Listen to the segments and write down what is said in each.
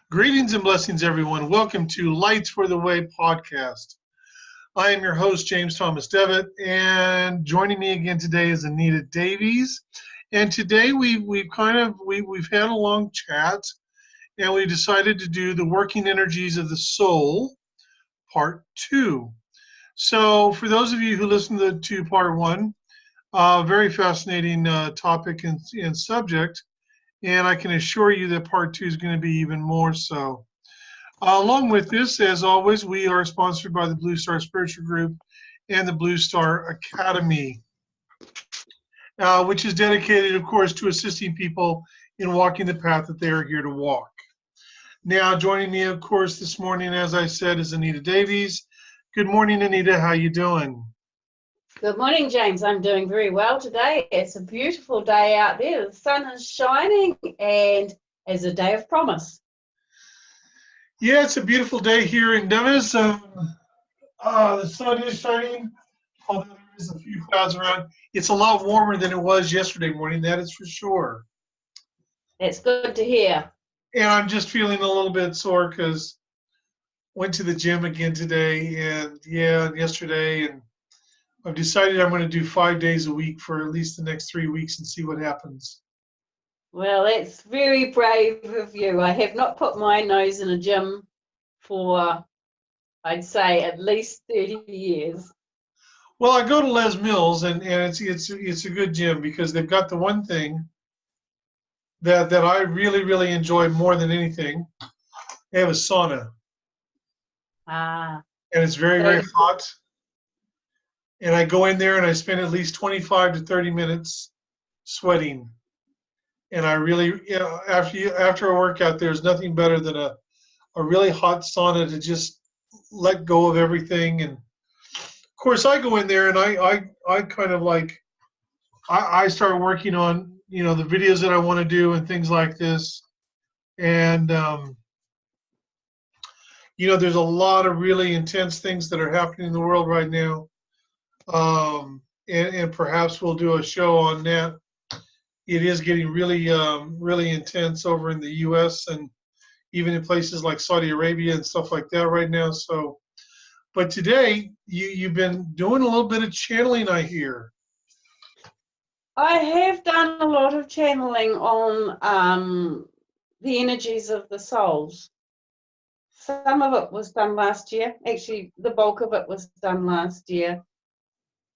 Greetings and blessings, everyone. Welcome to Lights for the Way podcast. I am your host, James Thomas Devitt, and joining me again today is Anita Davies. And today we've had a long chat, and we decided to do the working energies of the soul, part 2. So, for those of you who listened to part 1, very fascinating topic and subject. And I can assure you that part 2 is going to be even more so. Along with this, as always, we are sponsored by the Blue Star Spiritual Group and the Blue Star Academy, which is dedicated, of course, to assisting people in walking the path that they are here to walk. Now, joining me, of course, this morning, as I said, is Anita Davies. Good morning, Anita. How you doing? Good morning, James. I'm doing very well today. It's a beautiful day out there. The sun is shining and it's a day of promise. Yeah, it's a beautiful day here in Dennis. The sun is shining, although there is a few clouds around. It's a lot warmer than it was yesterday morning, that is for sure. That's good to hear. And I'm just feeling a little bit sore because went to the gym again today and yesterday, and I've decided I'm going to do 5 days a week for at least the next 3 weeks and see what happens. Well, that's very brave of you. I have not put my nose in a gym for, I'd say, at least 30 years. Well, I go to Les Mills, and it's a good gym because they've got the one thing that I really enjoy more than anything. They have a sauna. And it's very hot. And I go in there and I spend at least 25 to 30 minutes sweating. And I really, after a workout, there's nothing better than a really hot sauna to just let go of everything. And of course, I go in there and I kind of like, I start working on, the videos that I want to do and things like this. And, there's a lot of really intense things that are happening in the world right now. And perhaps we'll do a show on that. It is getting really intense over in the U.S. and even in places like Saudi Arabia and stuff like that right now. So, but today you've been doing a little bit of channeling, I hear. I have done a lot of channeling on the energies of the souls. Some of it was done last year. Actually, the bulk of it was done last year.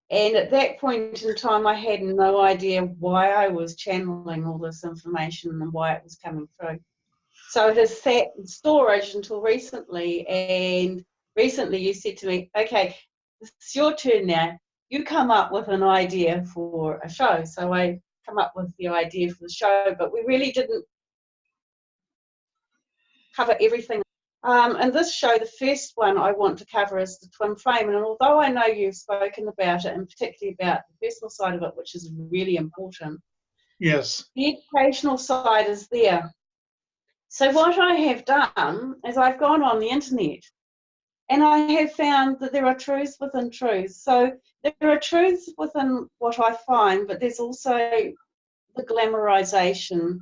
And at that point in time, I had no idea why I was channeling all this information and why it was coming through. So it has sat in storage until recently. And recently you said to me, okay, it's your turn now. You come up with an idea for a show. So I come up with the idea for the show, but we really didn't cover everything. And this show, the first one I want to cover is the twin flame. And although I know you've spoken about it, and particularly about the personal side of it, which is really important, yes, the educational side is there. So what I have done is I've gone on the internet and I have found that there are truths within truths. So there are truths within what I find, but there's also the glamorization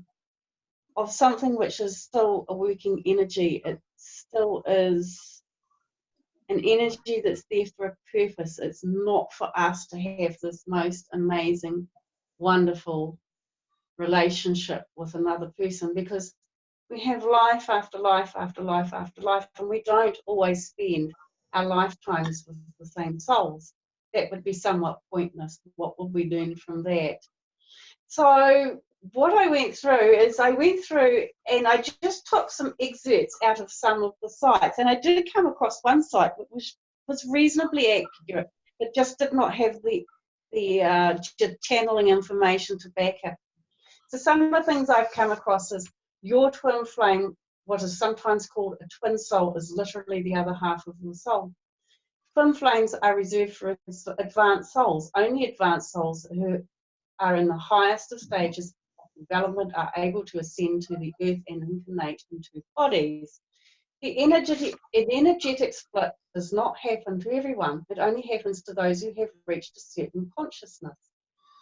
of something which is still a working energy. It still is an energy that's there for a purpose. It's not for us to have this most amazing, wonderful relationship with another person, because we have life after life after life after life, and we don't always spend our lifetimes with the same souls. That would be somewhat pointless. What would we learn from that? So what I went through is I went through and I just took some excerpts out of some of the sites, and I did come across one site which was reasonably accurate, but just did not have the channeling information to back it. So some of the things I've come across is your twin flame, what is sometimes called a twin soul, is literally the other half of the soul. Twin flames are reserved for advanced souls. Only advanced souls who are in the highest of stages of development are able to ascend to the earth and incarnate into bodies. The energetic split does not happen to everyone. It only happens to those who have reached a certain consciousness.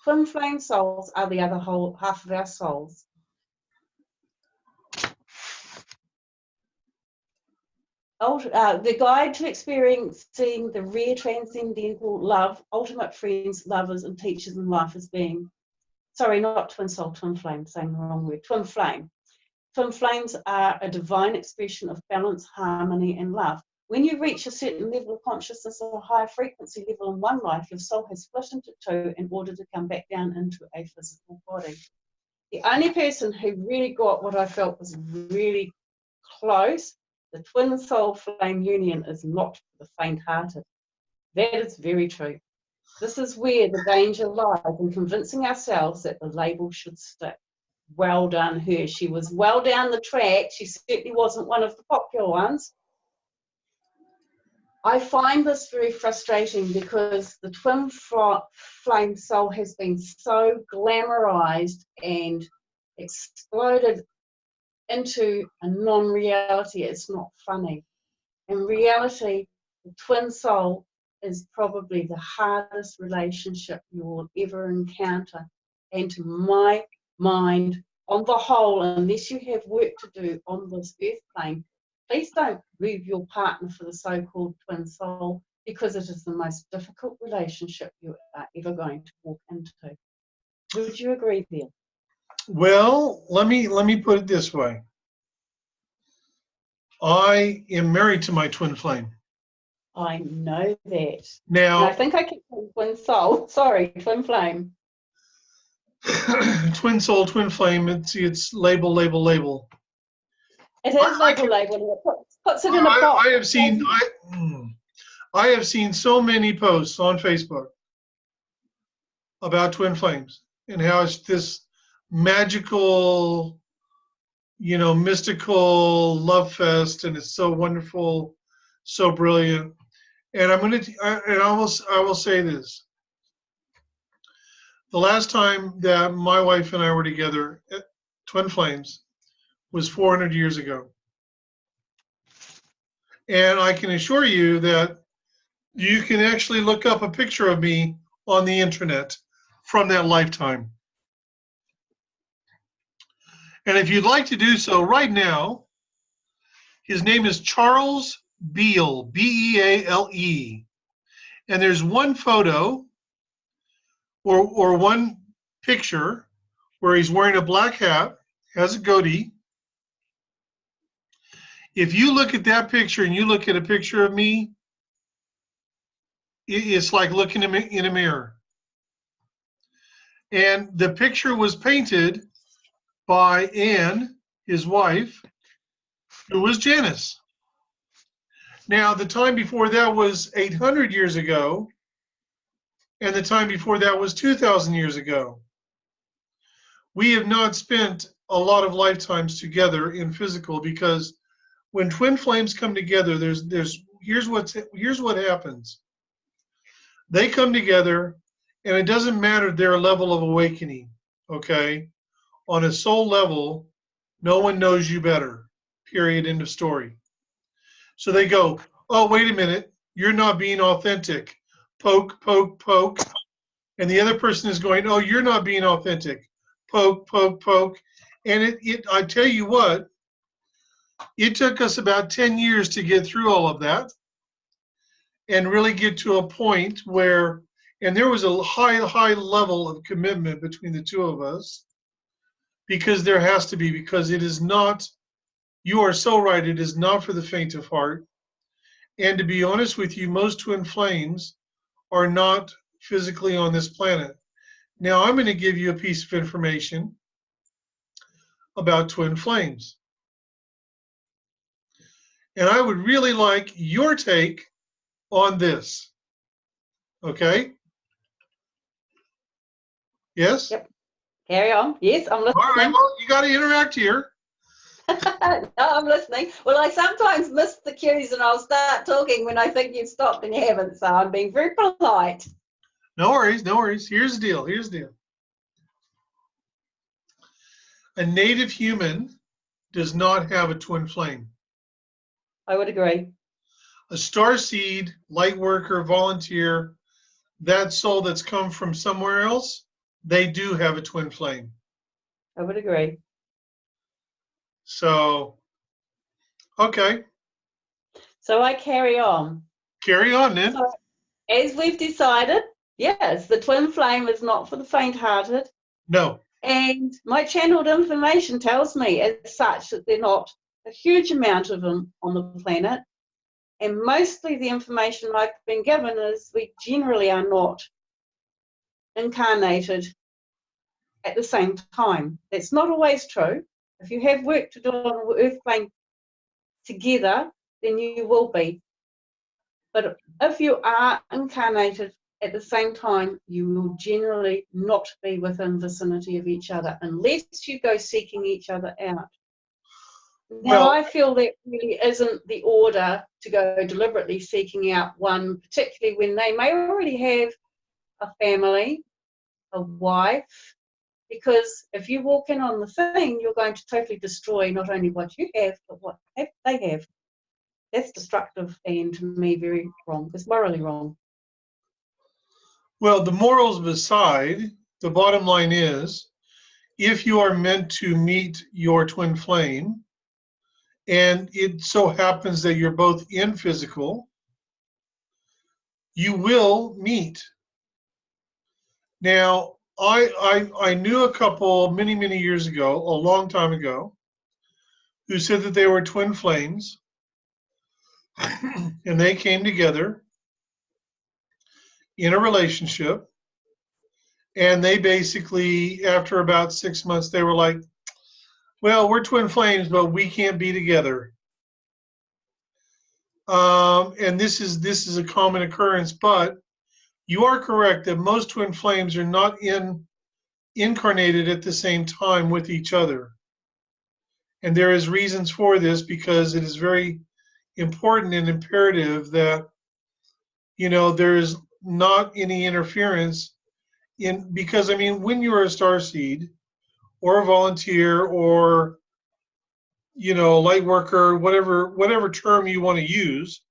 Twin flame souls are the other half of our souls. The Guide to Experiencing the Rare Transcendental Love, Ultimate Friends, Lovers, and Teachers in Life as Being. Sorry, not twin soul, twin flame, saying the wrong word. Twin flame. Twin flames are a divine expression of balance, harmony, and love. When you reach a certain level of consciousness or a higher frequency level in one life, your soul has split into two in order to come back down into a physical body. The only person who really got what I felt was really close, the twin soul flame union, is not for the faint-hearted. That is very true. This is where the danger lies in convincing ourselves that the label should stick. Well done her. She was well down the track. She certainly wasn't one of the popular ones. I find this very frustrating because the twin flame soul has been so glamorized and exploded into a non-reality. It's not funny. In reality, the twin soul is probably the hardest relationship you will ever encounter. And to my mind, on the whole, unless you have work to do on this earth plane, please don't move your partner for the so-called twin soul, because it is the most difficult relationship you are ever going to walk into. Would you agree there? Well, let me put it this way. I am married to my twin flame. I know that. Now, And I think I keep saying twin soul. Sorry, twin flame. twin soul, twin flame. It's label. It is label. It puts it in a box. I have seen so many posts on Facebook about twin flames and how it's this magical, mystical love fest, and it's so wonderful, so brilliant. And I will say this: the last time that my wife and I were together, twin flames, was 400 years ago. And I can assure you that you can actually look up a picture of me on the internet from that lifetime. And if you'd like to do so right now, his name is Charles Beale, Beale. And there's one photo or one picture where he's wearing a black hat, has a goatee. If you look at that picture and you look at a picture of me, it's like looking in a mirror. And the picture was painted by Anne, his wife, who was Janice. Now, the time before that was 800 years ago, and the time before that was 2,000 years ago. We have not spent a lot of lifetimes together in physical, because when twin flames come together, here's what happens. They come together, and it doesn't matter their level of awakening, okay? On a soul level, no one knows you better, period, end of story. So they go, oh, wait a minute, you're not being authentic. Poke, poke, poke. And the other person is going, oh, you're not being authentic. Poke, poke, poke. And I tell you what, it took us about 10 years to get through all of that and really get to a point where, and there was a high level of commitment between the two of us, because there has to be, because it is not, you are so right, it is not for the faint of heart. And to be honest with you, most twin flames are not physically on this planet. Now, I'm going to give you a piece of information about twin flames. And I would really like your take on this. Okay? Yes? Yep. Carry on. Yes, I'm listening. All right, well, you got to interact here. No, I'm listening. Well, I sometimes miss the cues and I'll start talking when I think you've stopped and you haven't, so I'm being very polite. No worries, no worries. Here's the deal. A native human does not have a twin flame. I would agree. A starseed, light worker, volunteer, that soul that's come from somewhere else, they do have a twin flame. I would agree. So, okay. So I carry on. Carry on then. So as we've decided, yes, the twin flame is not for the faint-hearted. No. And my channeled information tells me as such that they're not a huge amount of them on the planet. And mostly the information I've been given is we generally are not incarnated at the same time. That's not always true. If you have work to do on the earth plane together, then you will be. But if you are incarnated at the same time, you will generally not be within vicinity of each other unless you go seeking each other out. Now, Well, I feel that really isn't the order to go deliberately seeking out one, particularly when they may already have a family, a wife, because if you walk in on the thing, you're going to totally destroy not only what you have, but what they have. That's destructive and to me very wrong. It's morally wrong. well, the morals aside, the bottom line is, if you are meant to meet your twin flame, and it so happens that you're both in physical, you will meet. Now, I knew a couple many years ago, a long time ago, who said that they were twin flames, and they came together in a relationship, and they basically, after about 6 months, they were like, well, we're twin flames, but we can't be together. And this is a common occurrence, but you are correct that most twin flames are not incarnated at the same time with each other. And there is reasons for this because it is very important and imperative that, there's not any interference because, I mean, when you're a starseed or a volunteer or, light worker, whatever term you want to use,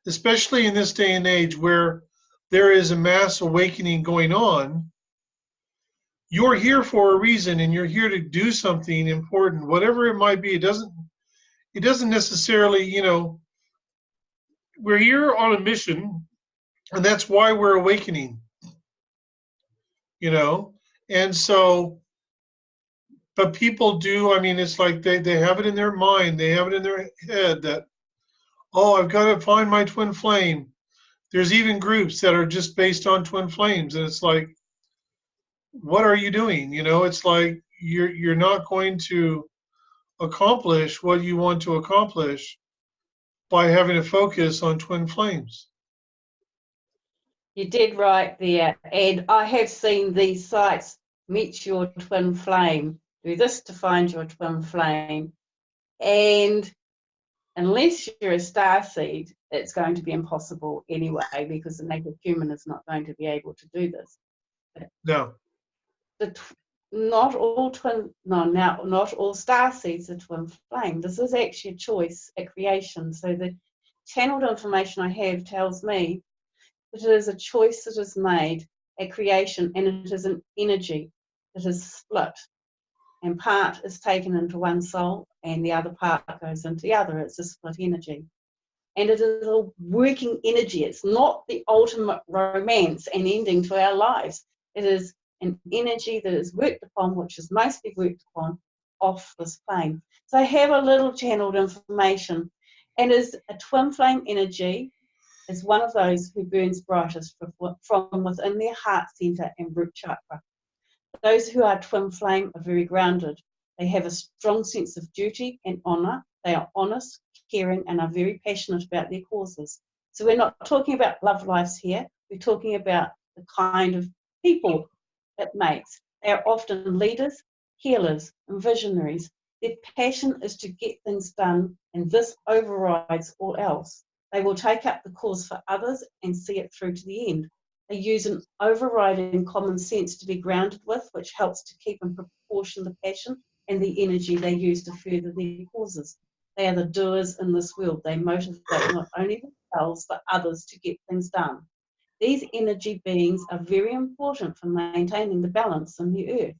especially in this day and age where there is a mass awakening going on, you're here for a reason and you're here to do something important, whatever it might be. It doesn't necessarily, we're here on a mission, and that's why we're awakening, and so, but people do, I mean, it's like they have it in their mind, they have it in their head that, oh, I've got to find my twin flame. There's even groups that are just based on twin flames, and it's like, what are you doing? It's like you're not going to accomplish what you want to accomplish by having a focus on twin flames. You did right there. And I have seen these sites, meet your twin flame, do this to find your twin flame. And unless you're a starseed, it's going to be impossible anyway, because the naked human is not going to be able to do this. No. Not all starseeds are twin flame. This is actually a choice at creation. So the channeled information I have tells me that it is a choice that is made at creation, and it is an energy that is split, and part is taken into one soul and the other part goes into the other. It's a split energy, and it is a working energy. It's not the ultimate romance and ending to our lives. It is an energy that is worked upon, which is mostly worked upon off this plane. So I have a little channeled information, and is a twin flame energy is one of those who burns brightest from within their heart center and root chakra. Those who are twin flame are very grounded. They have a strong sense of duty and honor. They are honest, caring, and are very passionate about their causes. So we're not talking about love lives here. We're talking about the kind of people it makes. They are often leaders, healers, and visionaries. Their passion is to get things done, and this overrides all else. They will take up the cause for others and see it through to the end. They use an overriding common sense to be grounded with, which helps to keep in proportion the passion and the energy they use to further their causes. They are the doers in this world. They motivate not only themselves, but others to get things done. These energy beings are very important for maintaining the balance on the earth.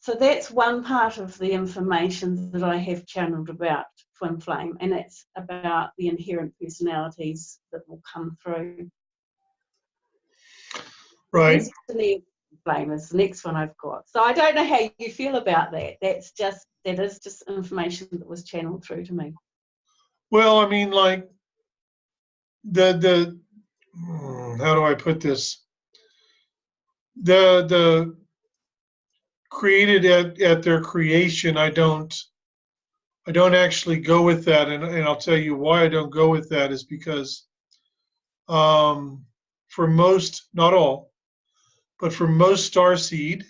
So that's one part of the information that I have channeled about twin flame, and it's about the inherent personalities that will come through. Right. Destiny flame is the next one I've got. So I don't know how you feel about that. That is just information that was channeled through to me. Well, I mean, like the how do I put this? The created at their creation, I don't actually go with that, and I'll tell you why I don't go with that is because for most, not all, but for most starseed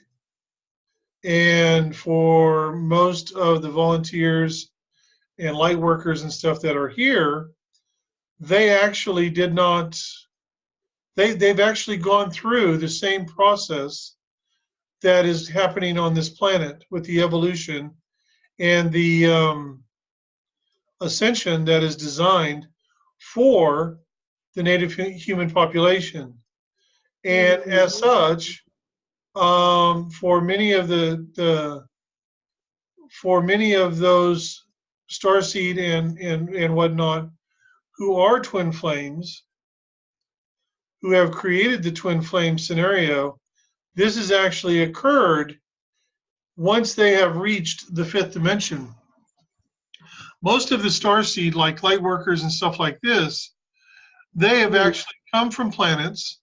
and for most of the volunteers and light workers and stuff that are here, they actually did not. They've actually gone through the same process that is happening on this planet with the evolution and the ascension that is designed for the native human population. And as such, for many of for many of those starseed and whatnot who are twin flames, who have created the twin flame scenario, this has actually occurred once they have reached the fifth dimension. Most of the starseed, like light workers and stuff like this, they have actually come from planets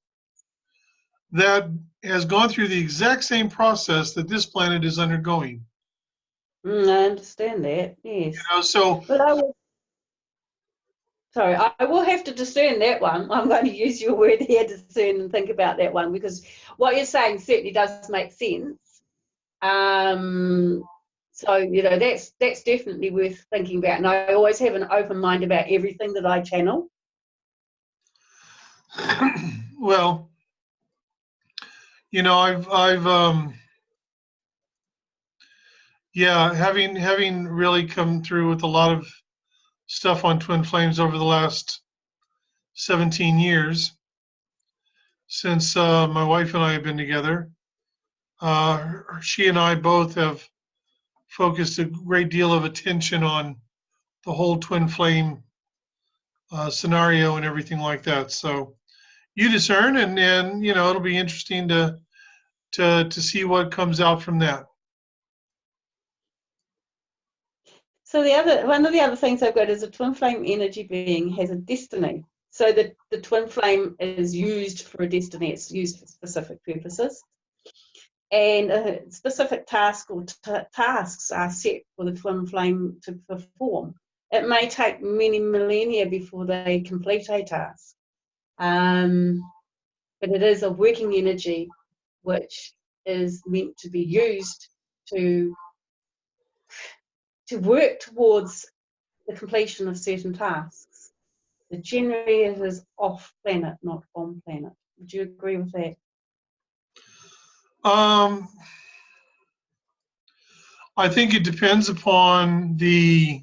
that has gone through the exact same process that this planet is undergoing. I understand that, yes. You know, so but I will have to discern that one. I'm going to use your word here, discern, and think about that one, because what you're saying certainly does make sense. So, you know, that's definitely worth thinking about. And I always have an open mind about everything that I channel. well, you know, yeah, having really come through with a lot of stuff on twin flames over the last 17 years since my wife and I have been together. She and I both have focused a great deal of attention on the whole twin flame scenario and everything like that. So you discern, and you know, it'll be interesting to see what comes out from that. So one of the other things I've got is a twin flame energy being has a destiny. So the twin flame is used for a destiny. It's used for specific purposes. And a specific task or tasks are set for the twin flame to perform. It may take many millennia before they complete a task. But it is a working energy which is meant to be used to work towards the completion of certain tasks. So generally it is off planet, not on planet. Would you agree with that? I think it depends upon the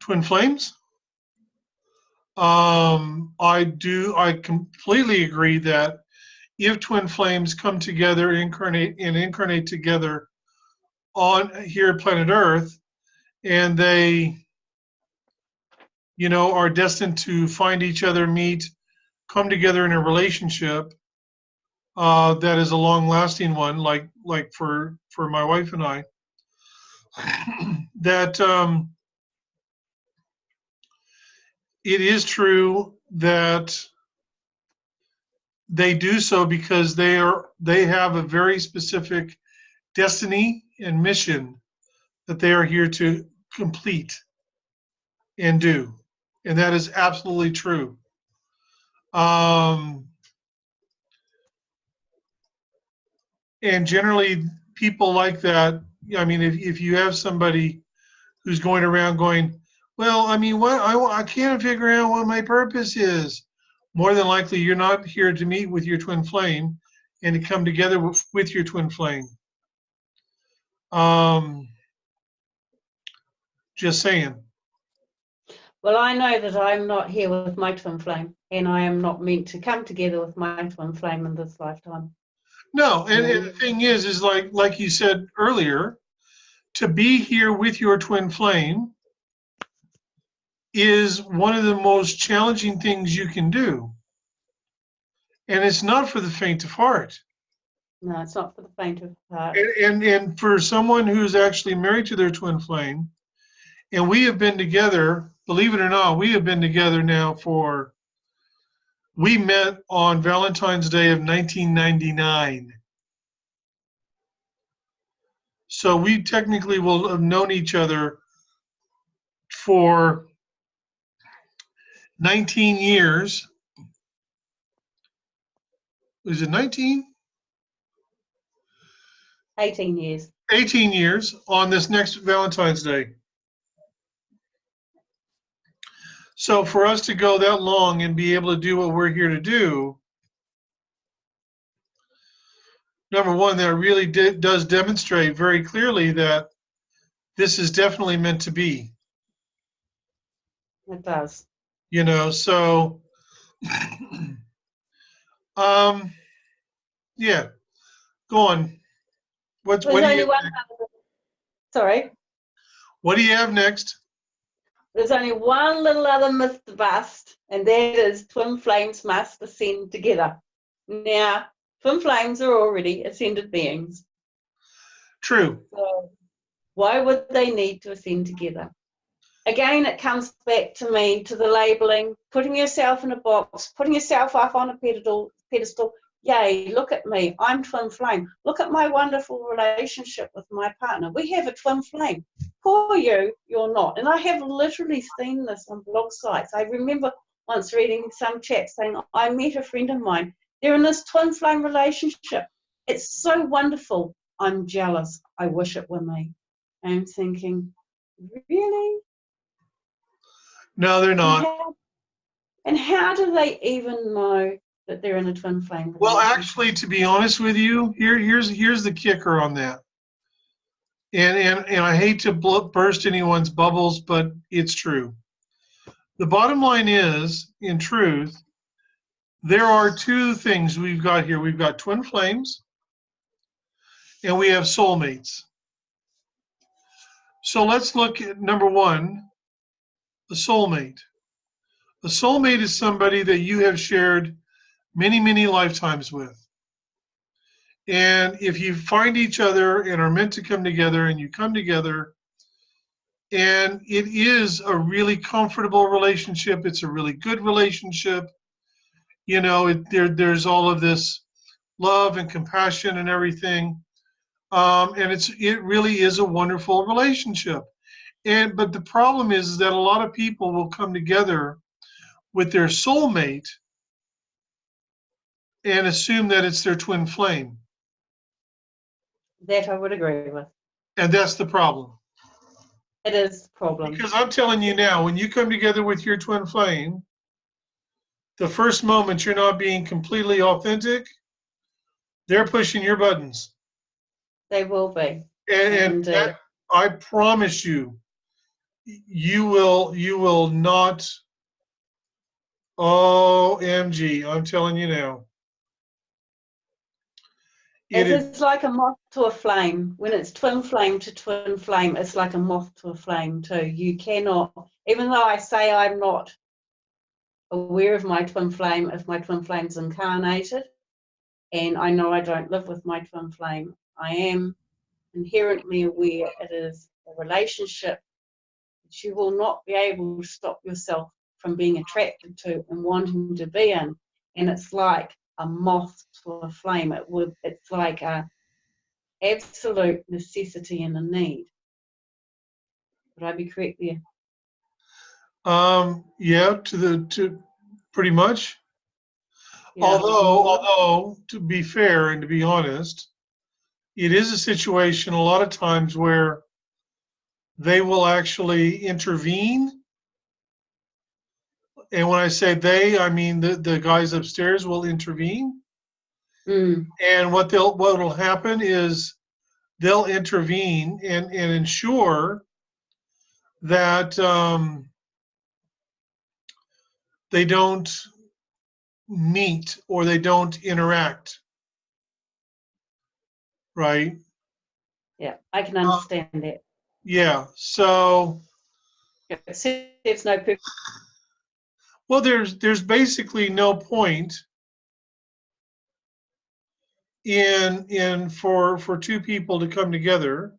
twin flames. I completely agree that if twin flames come together, incarnate together on here at planet Earth, and they, you know, are destined to find each other, meet, come together in a relationship that is a long-lasting one, like for my wife and I, that it is true that they do so because they have a very specific destiny and mission that they are here to complete and do, and that is absolutely true. And generally, people like that. I mean, if you have somebody who's going around going, well, I mean, what I can't figure out what my purpose is. More than likely, you're not here to meet with your twin flame and to come together with your twin flame. Just saying. Well, I know that I'm not here with my twin flame, and I am not meant to come together with my twin flame in this lifetime. No, and the thing is like you said earlier, to be here with your twin flame is one of the most challenging things you can do. And it's not for the faint of heart. No, it's not for the faint of heart. And for someone who's actually married to their twin flame, and we have been together, believe it or not, we have been together now we met on Valentine's Day of 1999. So we technically will have known each other for 19 years. Is it 19? 18 years. 18 years on this next Valentine's Day. So for us to go that long and be able to do what we're here to do, number one, that really does demonstrate very clearly that this is definitely meant to be. It does. You know, so um, yeah, go on. There's What do only you one sorry. what do you have next? There's only one little other myth to bust, and that is twin flames must ascend together. Now, twin flames are already ascended beings. True. So why would they need to ascend together? Again, it comes back to me, to the labeling, putting yourself in a box, putting yourself up on a pedestal. Yay, look at me, I'm twin flame. Look at my wonderful relationship with my partner. We have a twin flame. Poor you, you're not. And I have literally seen this on blog sites. I remember once reading some chat saying, I met a friend of mine. They're in this twin flame relationship. It's so wonderful. I'm jealous. I wish it were me. I'm thinking, really? No, they're not. And how do they even know that they're in a twin flame relationship? Well, actually, to be honest with you, here's the kicker on that. And I hate to burst anyone's bubbles, but it's true. The bottom line is, in truth, there are two things we've got here. We've got twin flames, and we have soulmates. So let's look at number one, the soulmate. A soulmate is somebody that you have shared many, many lifetimes with. And if you find each other and are meant to come together and you come together, and it is a really comfortable relationship, it's a really good relationship, you know, there's all of this love and compassion and everything. And it really is a wonderful relationship. But the problem is that a lot of people will come together with their soulmate and assume that it's their twin flame. That I would agree with. And that's the problem. It is a problem. Because I'm telling you now, when you come together with your twin flame, the first moment you're not being completely authentic, they're pushing your buttons. They will be. And that, I promise you, you will not. OMG, I'm telling you now. It's like a moth to a flame. When it's twin flame to twin flame, it's like a moth to a flame too. You cannot, even though I say I'm not aware of my twin flame, if my twin flame's incarnated, and I know I don't live with my twin flame, I am inherently aware it is a relationship that you will not be able to stop yourself from being attracted to and wanting to be in. And it's like a moth to a flame. It's like a absolute necessity and a need. Would I be correct there? Yeah, to pretty much. Yeah. Although to be fair and to be honest, it is a situation a lot of times where they will actually intervene. And when I say they, I mean the guys upstairs will intervene. And what will happen is they'll intervene and ensure that they don't meet or they don't interact. right? Yeah, I can Uh, understand that. yeah. So, It serves no purpose. well, there's basically no point in for two people to come together,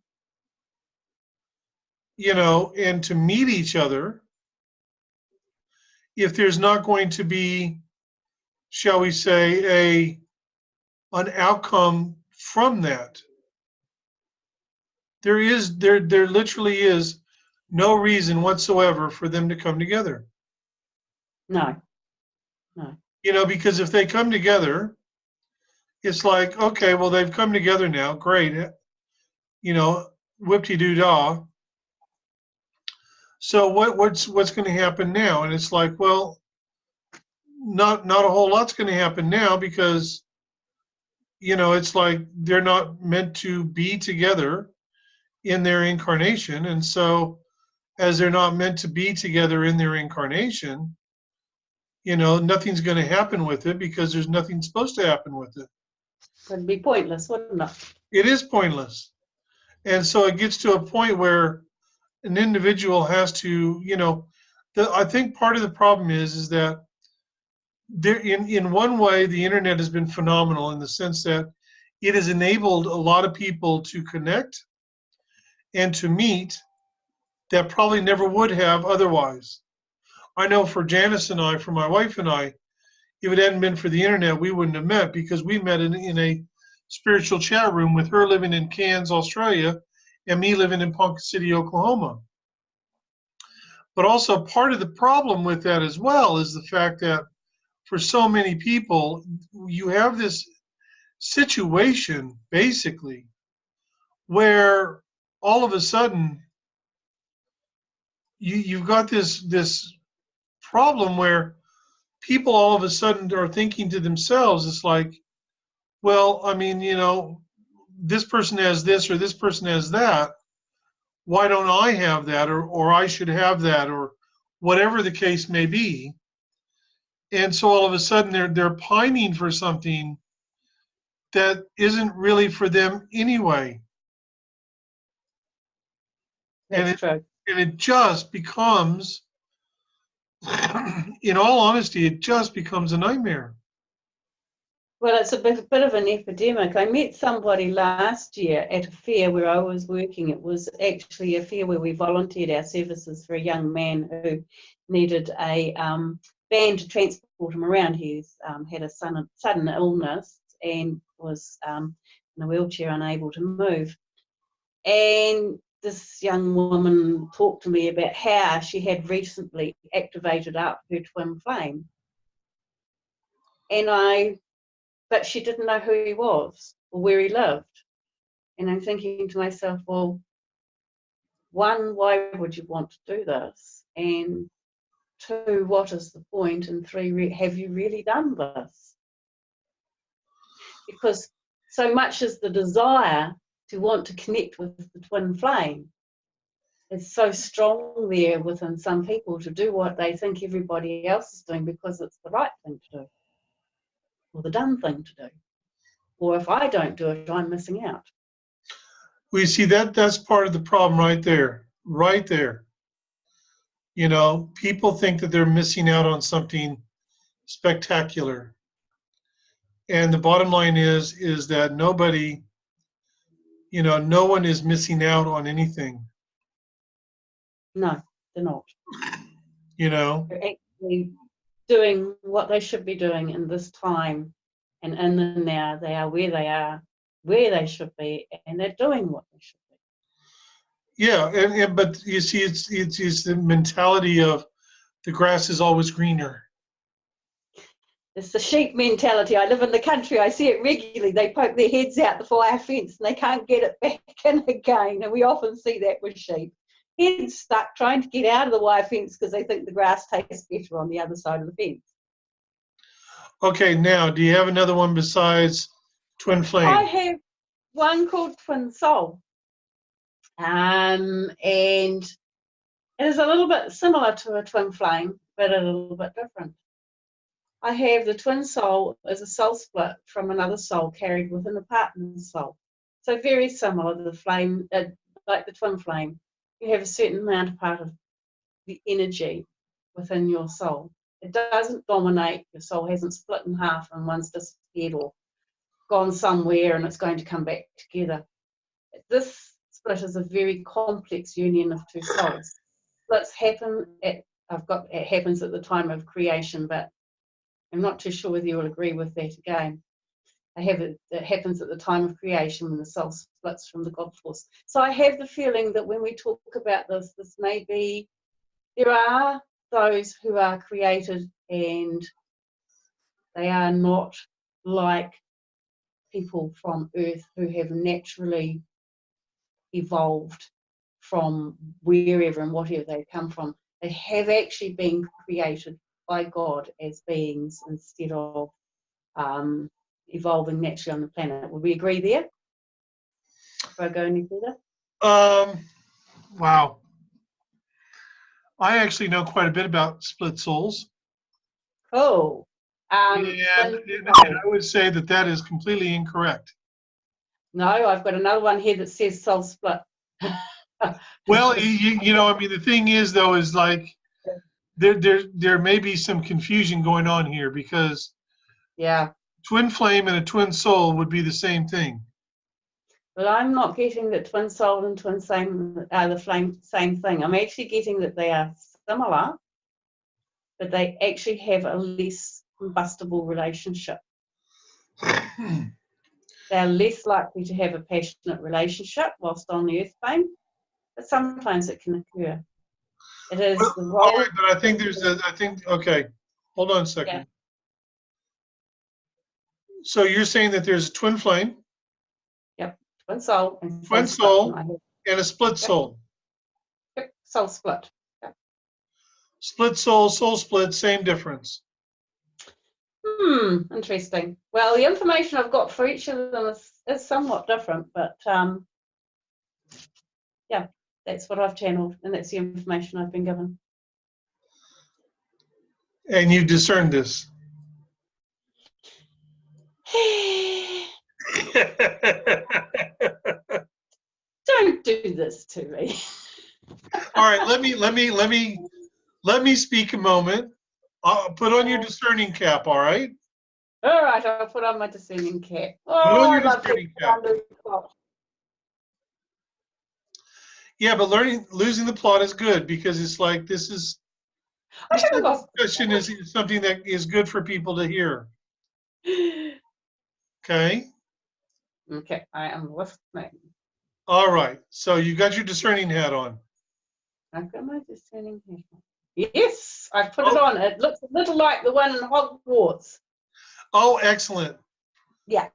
and to meet each other if there's not going to be, shall we say, an outcome from that. There literally is no reason whatsoever for them to come together. No, no. Because if they come together, it's like, okay, well, they've come together now, great, you know, whip-de-doo-dah. So what's going to happen now? And it's like, well, not a whole lot's going to happen now because it's like they're not meant to be together in their incarnation, and so as they're not meant to be together in their incarnation, nothing's going to happen with it because there's nothing supposed to happen with it. It'd be pointless, wouldn't it? It is pointless. And so it gets to a point where an individual has to, I think part of the problem is that there, in one way, the internet has been phenomenal in the sense that it has enabled a lot of people to connect and to meet that probably never would have otherwise. I know for Janice and I, for my wife and I, if it hadn't been for the internet, we wouldn't have met because we met in a spiritual chat room with her living in Cairns, Australia, and me living in Ponca City, Oklahoma. But also part of the problem with that as well is the fact that for so many people, you have this situation basically where all of a sudden you've got this problem where people all of a sudden are thinking to themselves, it's like, well, I mean, this person has this or this person has that. Why don't I have that, or I should have that, or whatever the case may be. And so all of a sudden they're pining for something that isn't really for them anyway. And That's true. it just becomes, in all honesty, it just becomes a nightmare. Well, it's a bit of an epidemic. I met somebody last year at a fair where I was working. It was actually a fair where we volunteered our services for a young man who needed a van to transport him around. He's had a sudden illness and was in a wheelchair, unable to move. And this young woman talked to me about how she had recently activated up her twin flame. But she didn't know who he was or where he lived. And I'm thinking to myself, well, one, why would you want to do this? And two, what is the point? And three, have you really done this? Because so much as the desire to want to connect with the twin flame, it's so strong there within some people to do what they think everybody else is doing because it's the right thing to do or the done thing to do. Or if I don't do it, I'm missing out. We see that's part of the problem right there. Right there. People think that they're missing out on something spectacular. And the bottom line is that nobody, no one is missing out on anything. No, they're not. They're They're actually doing what they should be doing in this time, and in the now. They are, where they should be, and they're doing what they should be. Yeah, but you see, it's the mentality of the grass is always greener. It's the sheep mentality. I live in the country. I see it regularly. They poke their heads out the wire fence and they can't get it back in again. And we often see that with sheep. Heads stuck trying to get out of the wire fence because they think the grass tastes better on the other side of the fence. Okay, now, do you have another one besides Twin Flame? I have one called Twin Soul. And it is a little bit similar to a twin flame, but a little bit different. I have the twin soul as a soul split from another soul carried within a partner's soul. So very similar to the flame, like the twin flame. You have a certain amount part of the energy within your soul. It doesn't dominate. Your soul hasn't split in half and one's disappeared or gone somewhere and it's going to come back together. This split is a very complex union of two souls. Splits happen it happens at the time of creation, but I'm not too sure whether you will agree with that again. It happens at the time of creation when the soul splits from the God force. So I have the feeling that when we talk about this may be, there are those who are created and they are not like people from Earth who have naturally evolved from wherever and whatever they come from. They have actually been created by God as beings instead of evolving naturally on the planet. Would we agree there? Before I go any further? Wow. I actually know quite a bit about split souls. Oh. And I would say that is completely incorrect. No, I've got another one here that says soul split. Well, you know, I mean, the thing is, though, is like there may be some confusion going on here because twin flame and a twin soul would be the same thing. But I'm not getting that twin soul and twin flame are the same thing. I'm actually getting that they are similar, but they actually have a less combustible relationship. They're less likely to have a passionate relationship whilst on the earth plane, but sometimes it can occur. It is the role. All right, but I think okay, hold on a second. Yeah. So you're saying that there's a twin flame? Yep, twin soul. And twin soul and a split soul. Yep, soul split. Yep. Split soul, soul split, same difference. Interesting. Well, the information I've got for each of them is somewhat different, but yeah, that's what I've channeled, and that's the information I've been given. And you discerned this? Don't do this to me. All right, let me speak a moment. I'll put on your discerning cap, all right? All right, I'll put on my discerning cap. Oh, I love discerning cap. Yeah, but losing the plot is good because it's like this discussion is something that is good for people to hear. Okay? Okay, I am listening. All right, so you got your discerning hat on. I've got my discerning hat on. Yes, I've put it on. It looks a little like the one in Hogwarts. Oh, excellent. Yeah.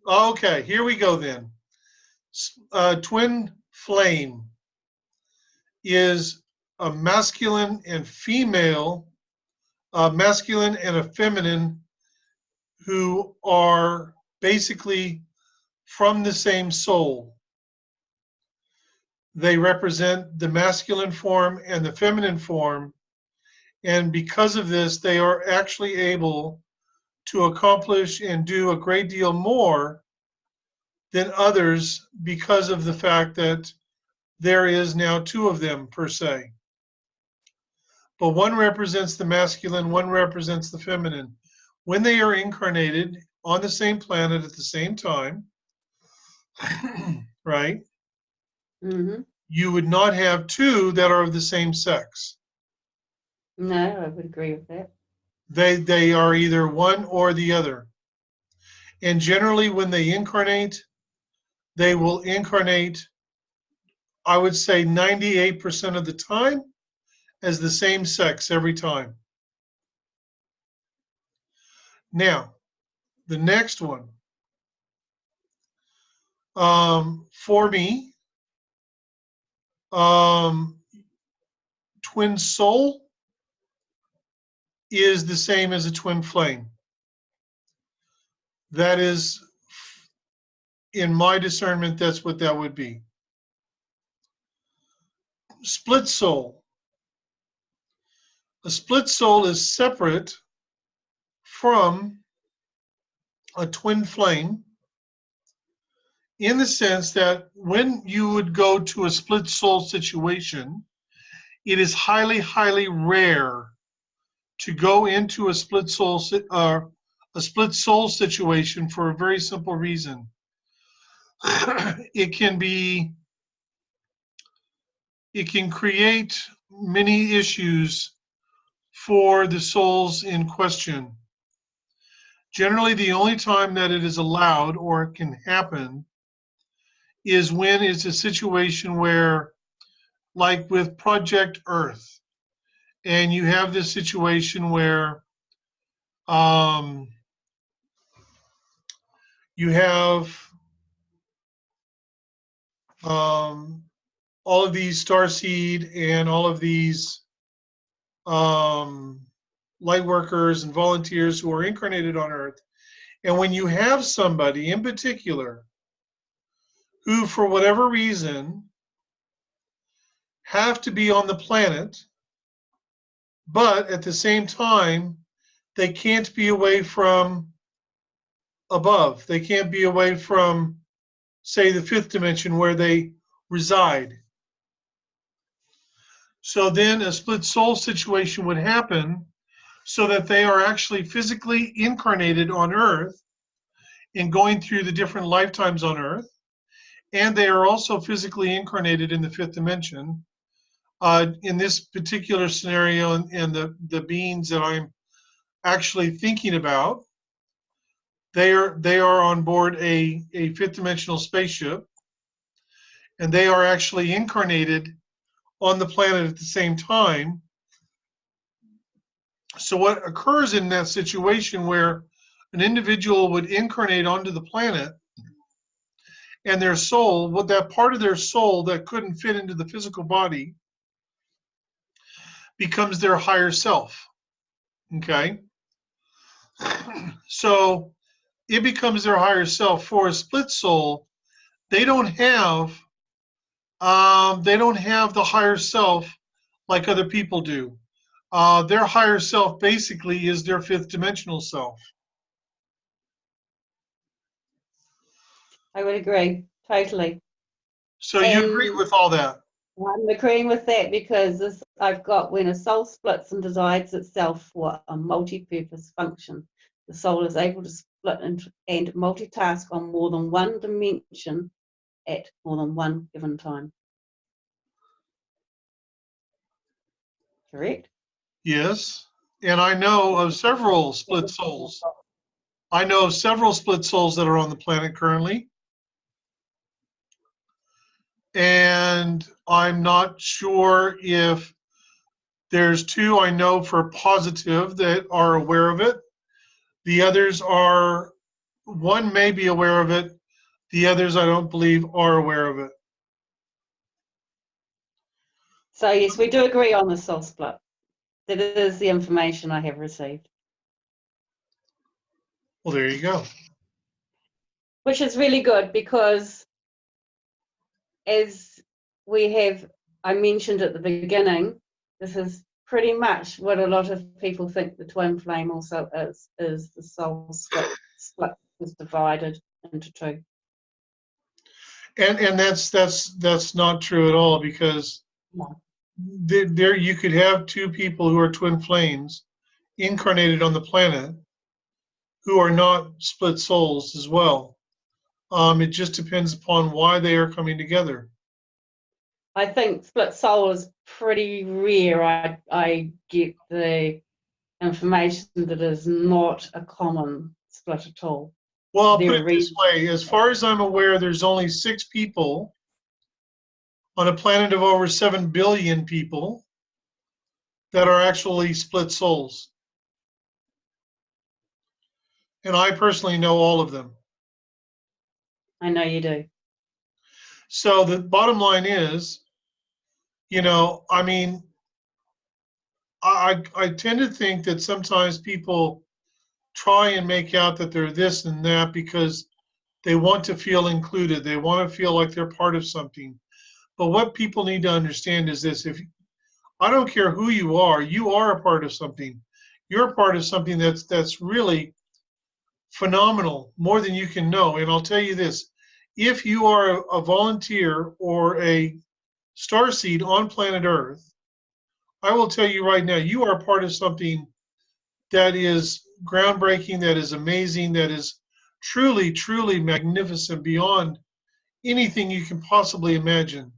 Okay, here we go then. Twin flame is a masculine and female, masculine and a feminine who are basically from the same soul. They represent the masculine form and the feminine form, and because of this, they are actually able to accomplish and do a great deal more than others because of the fact that there is now two of them per se. But one represents the masculine, one represents the feminine. When they are incarnated on the same planet at the same time, right? Mm-hmm. You would not have two that are of the same sex. No, I would agree with that. They are either one or the other. And generally when they incarnate, they will incarnate, I would say 98% of the time, as the same sex every time. Now, the next one. For me, twin soul is the same as a twin flame. That is, in my discernment, that's what that would be. Split soul. A split soul is separate from a twin flame in the sense that when you would go to a split soul situation, it is highly, highly rare to go into a split soul situation for a very simple reason. it can be it can create many issues for the souls in question. Generally, the only time that it is allowed or it can happen is when it's a situation where, like with Project Earth, and you have this situation where um, you have um, all of these starseed and all of these um, light workers and volunteers who are incarnated on Earth. And when you have somebody in particular who, for whatever reason, have to be on the planet, but at the same time, they can't be away from above. They can't be away from, say, the fifth dimension where they reside. So then a split soul situation would happen so that they are actually physically incarnated on Earth and going through the different lifetimes on Earth. And they are also physically incarnated in the fifth dimension. In this particular scenario, and the beings that I'm actually thinking about, they are on board a fifth dimensional spaceship, and they are actually incarnated on the planet at the same time. So what occurs in that situation where an individual would incarnate onto the planet, and their soul, what that part of their soul that couldn't fit into the physical body, becomes their higher self. Okay? So it becomes their higher self. For a split soul, they don't have the higher self like other people do. Their higher self basically is their fifth dimensional self. I would agree, totally. So you agree with all that? I'm agreeing with that because I've got when a soul splits and decides itself for a multi-purpose function, the soul is able to split and multitask on more than one dimension at more than one given time. Correct? Yes. And I know of several split souls. I know of several split souls that are on the planet currently. And I'm not sure if there's two I know for positive that are aware of it. The others are, one may be aware of it. The others, I don't believe, are aware of it. So yes, we do agree on the soul split. That is the information I have received. Well, there you go. Which is really good because as I mentioned at the beginning, this is pretty much what a lot of people think the twin flame also is the soul split is divided into two. And that's not true at all, because there you could have two people who are twin flames incarnated on the planet who are not split souls as well. It just depends upon why they are coming together. I think split soul is pretty rare. I get the information that is not a common split at all. Well, I'll put it this way. As far as I'm aware, there's only 6 people on a planet of over 7 billion people that are actually split souls. And I personally know all of them. I know you do. So the bottom line is, I mean, I tend to think that sometimes people try and make out that they're this and that because they want to feel included. They want to feel like they're part of something. But what people need to understand is this: I don't care who you are a part of something. You're a part of something that's really phenomenal, more than you can know. And I'll tell you this: if you are a volunteer or a starseed on planet Earth, I will tell you right now, you are part of something that is groundbreaking, that is amazing, that is truly, truly magnificent beyond anything you can possibly imagine.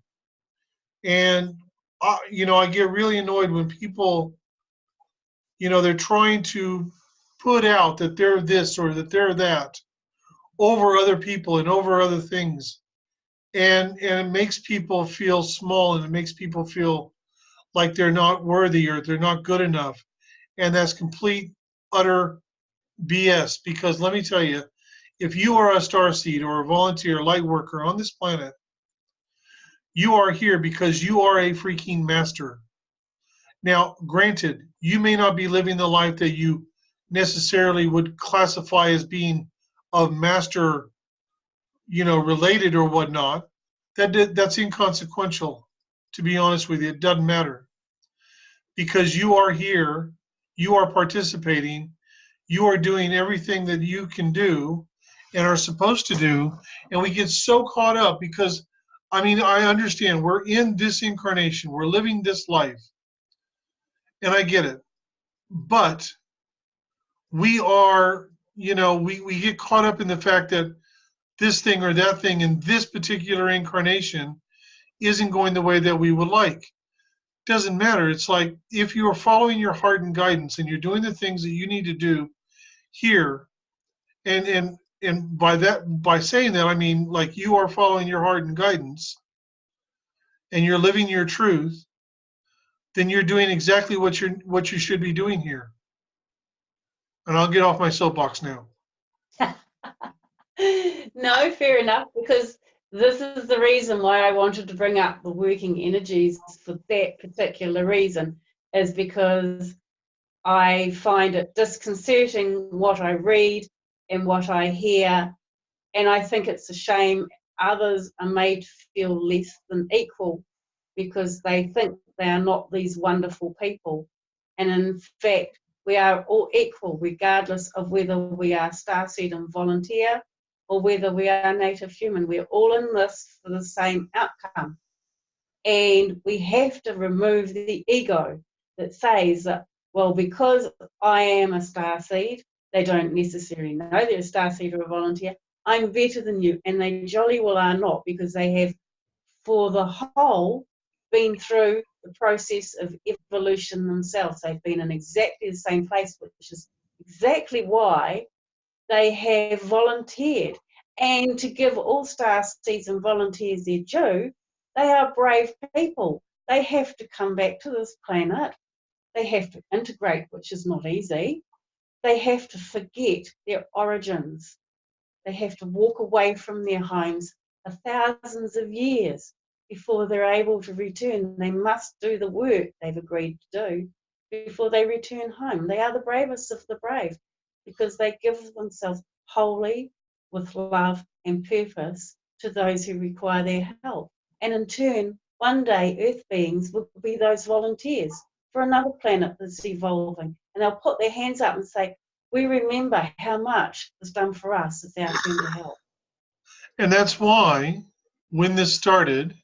And I get really annoyed when people, they're trying to put out that they're this or that they're that over other people and over other things. And it makes people feel small, and it makes people feel like they're not worthy or they're not good enough. And that's complete, utter BS. Because let me tell you, if you are a starseed or a volunteer light worker on this planet, you are here because you are a freaking master. Now, granted, you may not be living the life that you necessarily would classify as being of master, related or whatnot. That's inconsequential, to be honest with you. It doesn't matter, because you are here, you are participating, you are doing everything that you can do and are supposed to do. And we get so caught up because, I understand we're in this incarnation, we're living this life, and I get it. But we are, we get caught up in the fact that this thing or that thing in this particular incarnation isn't going the way that we would like. Doesn't matter. It's like, if you are following your heart and guidance and you're doing the things that you need to do here, and by saying that, I mean, like, you are following your heart and guidance and you're living your truth, then you're doing exactly what you should be doing here. And I'll get off my soapbox now. No, fair enough, because this is the reason why I wanted to bring up the working energies for that particular reason, is because I find it disconcerting what I read and what I hear, and I think it's a shame others are made to feel less than equal because they think they are not these wonderful people. And in fact, we are all equal, regardless of whether we are starseed and volunteer or whether we are native human. We're all in this for the same outcome. And we have to remove the ego that says that, well, because I am a starseed, they don't necessarily know they're a starseed or a volunteer, I'm better than you. And they jolly well are not, because they have, for the whole, been through the process of evolution themselves. They've been in exactly the same place, which is exactly why they have volunteered. And to give all starseeds and volunteers their due, they are brave people. They have to come back to this planet. They have to integrate, which is not easy. They have to forget their origins. They have to walk away from their homes for thousands of years before they're able to return. They must do the work they've agreed to do before they return home. They are the bravest of the brave because they give themselves wholly with love and purpose to those who require their help. And in turn, one day Earth beings will be those volunteers for another planet that's evolving. And they'll put their hands up and say, we remember how much was done for us. It's our turn to help. And that's why, when this started,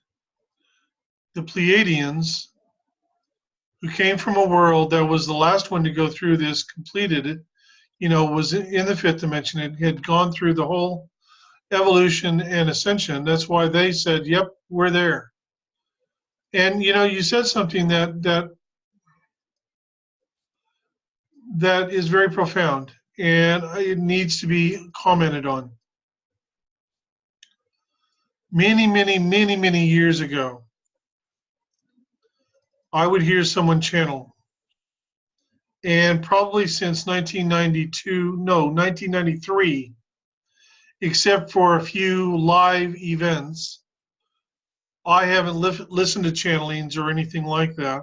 the Pleiadians, who came from a world that was the last one to go through this, completed it, was in the fifth dimension. It had gone through the whole evolution and ascension. That's why they said, yep, we're there. And, you said something that is very profound, and it needs to be commented on. Many, many, many, many years ago, I would hear someone channel. And probably since 1993, except for a few live events, I haven't listened to channelings or anything like that.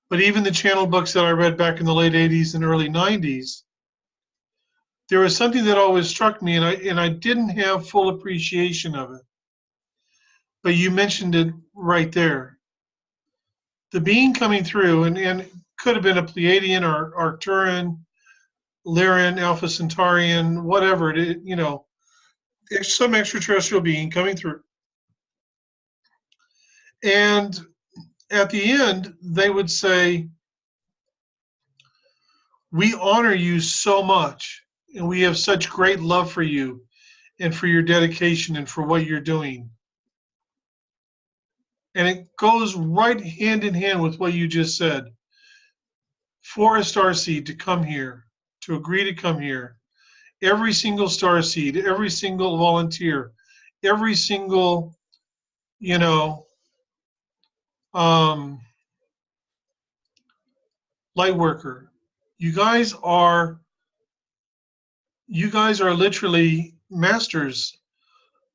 But even the channel books that I read back in the late 80s and early 90s, there was something that always struck me, and I didn't have full appreciation of it. But you mentioned it right there. The being coming through, and could have been a Pleiadian or Arcturian, Lyran, Alpha Centaurian, whatever it is, some extraterrestrial being coming through. And at the end, they would say, we honor you so much, and we have such great love for you and for your dedication and for what you're doing. And it goes right hand in hand with what you just said. For a starseed to come here, to agree to come here, every single starseed, every single volunteer, every single, you know, um, light worker, you guys are literally masters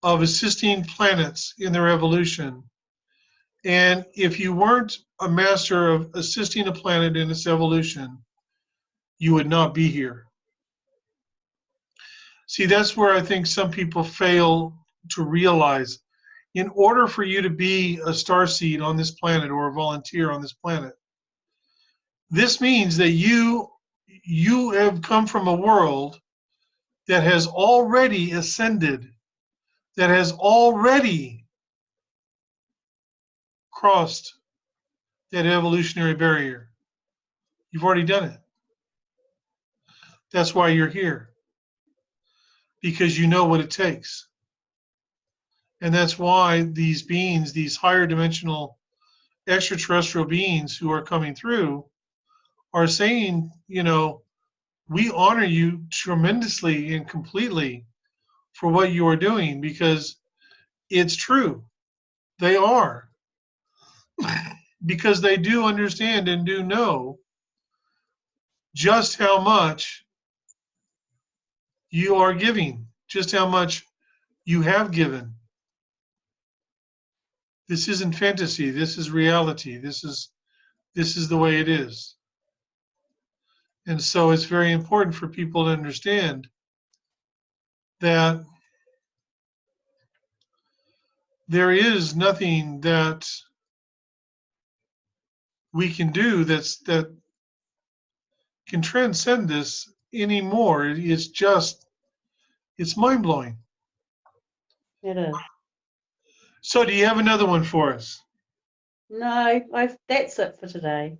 of assisting planets in their evolution. And if you weren't a master of assisting a planet in its evolution, you would not be here. See, that's where I think some people fail to realize. In order for you to be a starseed on this planet or a volunteer on this planet, this means that you have come from a world that has already ascended, that has already crossed that evolutionary barrier. You've already done it. That's why you're here, because you know what it takes. And that's why these beings, these higher dimensional extraterrestrial beings who are coming through, are saying, we honor you tremendously and completely for what you are doing, because it's true. They are. Because they do understand and do know just how much you are giving, just how much you have given. This isn't fantasy. This is reality. This is the way it is. And so it's very important for people to understand that there is nothing that we can do that can transcend this anymore. It's mind blowing. It is. So do you have another one for us? No, that's it for today.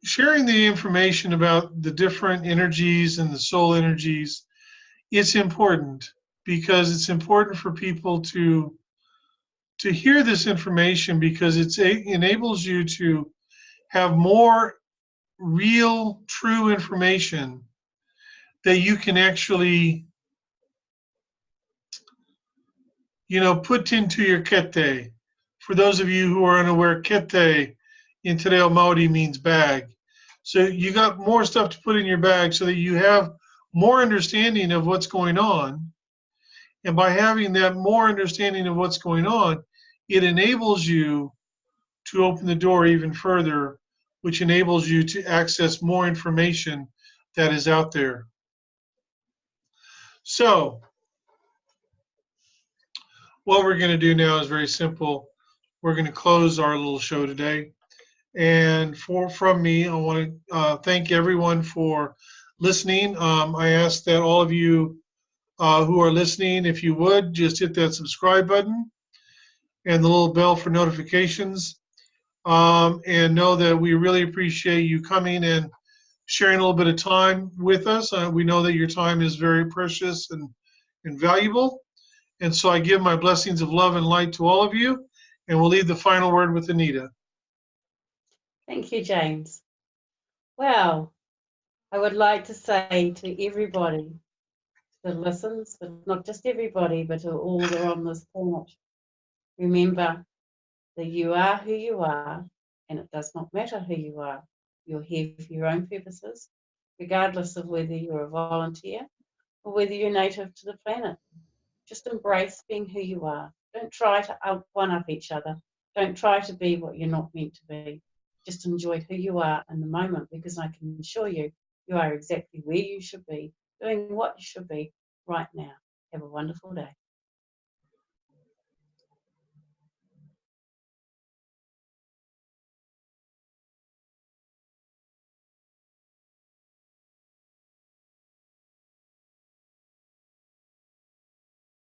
Sharing the information about the different energies and the soul energies, it's important, because it's important for people to hear this information, because it enables you to have more real, true information that you can actually, put into your kete. For those of you who are unaware, kete in Te Reo Maori means bag. So you got more stuff to put in your bag so that you have more understanding of what's going on. And by having that more understanding of what's going on, it enables you to open the door even further, which enables you to access more information that is out there. So what we're going to do now is very simple. We're going to close our little show today. And from me, I want to thank everyone for listening. I ask that all of you who are listening, if you would, just hit that subscribe button and the little bell for notifications. And know that we really appreciate you coming and sharing a little bit of time with us. We know that your time is very precious and valuable. And so I give my blessings of love and light to all of you. And we'll leave the final word with Anita. Thank you, James. Well, I would like to say to everybody that listens, but not just everybody, but to all that are on this planet, remember that you are who you are, and it does not matter who you are. You're here for your own purposes, regardless of whether you're a volunteer or whether you're native to the planet. Just embrace being who you are. Don't try to one-up each other. Don't try to be what you're not meant to be. Just enjoy who you are in the moment, because I can assure you, you are exactly where you should be, doing what you should be right now. Have a wonderful day.